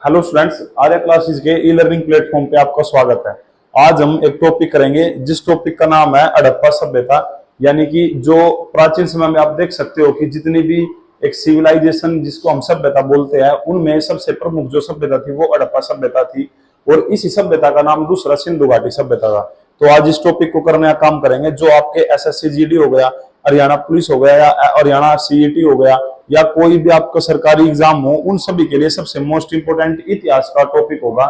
Hello students, Arya classes के e learning platform पे आपका स्वागत है। आज हम एक टॉपिक करेंगे जिस टॉपिक का नाम है हड़प्पा सभ्यता। यानी कि जो प्राचीन समय में आप देख सकते हो कि जितनी भी एक सिविलाइजेशन जिसको हम सभ्यता बोलते हैं, उनमें सबसे प्रमुख जो सभ्यता थी वो हड़प्पा सभ्यता थी। और इसी सभ्यता का नाम दूसरा सिंधु घाटी सभ्यता था। तो आज इस टॉपिक को करने का काम करेंगे। जो आपके एसएससी जीडी हो गया, हरियाणा पुलिस हो गया या हरियाणा सीईटी हो गया या कोई भी आपका सरकारी एग्जाम हो, उन सभी के लिए सबसे मोस्ट इंपोर्टेंट इतिहास का टॉपिक होगा।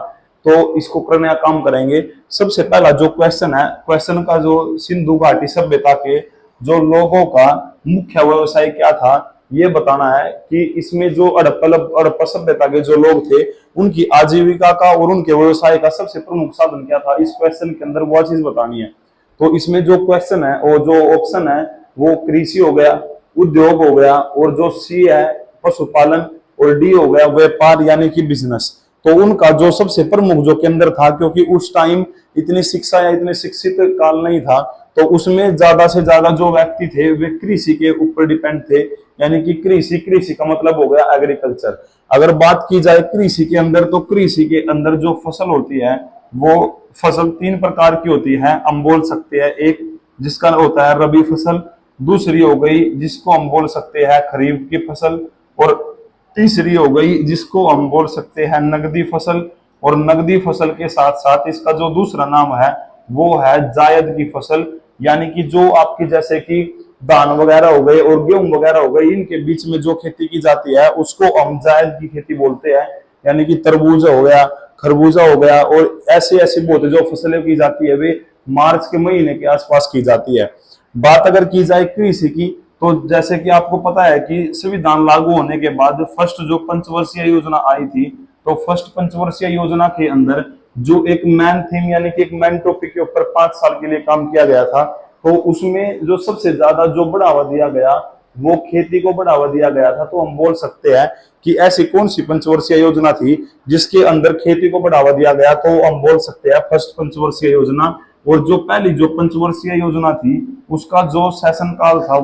तो इसको करने का काम करेंगे। सबसे पहला जो क्वेश्चन है, क्वेश्चन का जो सिंधु घाटी सभ्यता के जो लोगों का मुख्य व्यवसाय क्या था ये बताना है कि इसमें जो हड़प्पा सभ्यता के जो लोग थे उनकी आजीविका का और उनके व्यवसाय का सबसे प्रमुख साधन क्या था, इस क्वेश्चन के अंदर वो चीज बतानी है। तो इसमें जो क्वेश्चन है और जो ऑप्शन है वो कृषि हो गया, उद्योग हो गया, और जो सी है पशुपालन, और डी हो गया व्यापार यानी कि बिजनेस। तो उनका जो सबसे प्रमुख जो केंद्र था, क्योंकि उस टाइम इतनी शिक्षा या इतने शिक्षित काल नहीं था, तो उसमें ज्यादा से ज्यादा जो व्यक्ति थे वे कृषि के ऊपर डिपेंड थे। यानी कि कृषि का मतलब हो गया एग्रीकल्चर। अगर बात की जाए कृषि के अंदर, तो कृषि के अंदर जो फसल होती है वो फसल तीन प्रकार की होती है, हम बोल सकते हैं। एक जिसका होता है रबी फसल, दूसरी हो गई जिसको हम बोल सकते हैं खरीफ की फसल, और तीसरी हो गई जिसको हम बोल सकते हैं नगदी फसल। और नगदी फसल के साथ साथ इसका जो दूसरा नाम है वो है जायद की फसल। यानी कि जो आपकी जैसे कि धान वगैरह हो गए और गेहूं वगैरह हो गई, इनके बीच में जो खेती की जाती है उसको हम जायद की खेती बोलते हैं। यानी कि तरबूजा हो गया, खरबूजा हो गया, और ऐसी ऐसी बहुत जो फसलें की जाती है वे मार्च के महीने के आसपास की जाती है। बात अगर की जाए कृषि की, तो जैसे कि आपको पता है कि संविधान लागू होने के बाद फर्स्ट जो पंचवर्षीय योजना आई थी, तो फर्स्ट पंचवर्षीय योजना के अंदर जो एक मैन थीम यानी कि एक मैन टॉपिक के ऊपर 5 साल के लिए काम किया गया था, तो उसमें जो सबसे ज्यादा जो बढ़ावा दिया गया वो खेती को बढ़ावा दिया गया था। तो हम बोल सकते हैं कि ऐसी कौन सी पंचवर्षीय योजना थी जिसके अंदर खेती को बढ़ावा दिया गया, तो हम बोल सकते हैं फर्स्ट पंचवर्षीय योजना। और जो पहली जो पंचवर्षीय योजना थी उसका जो शासन काल था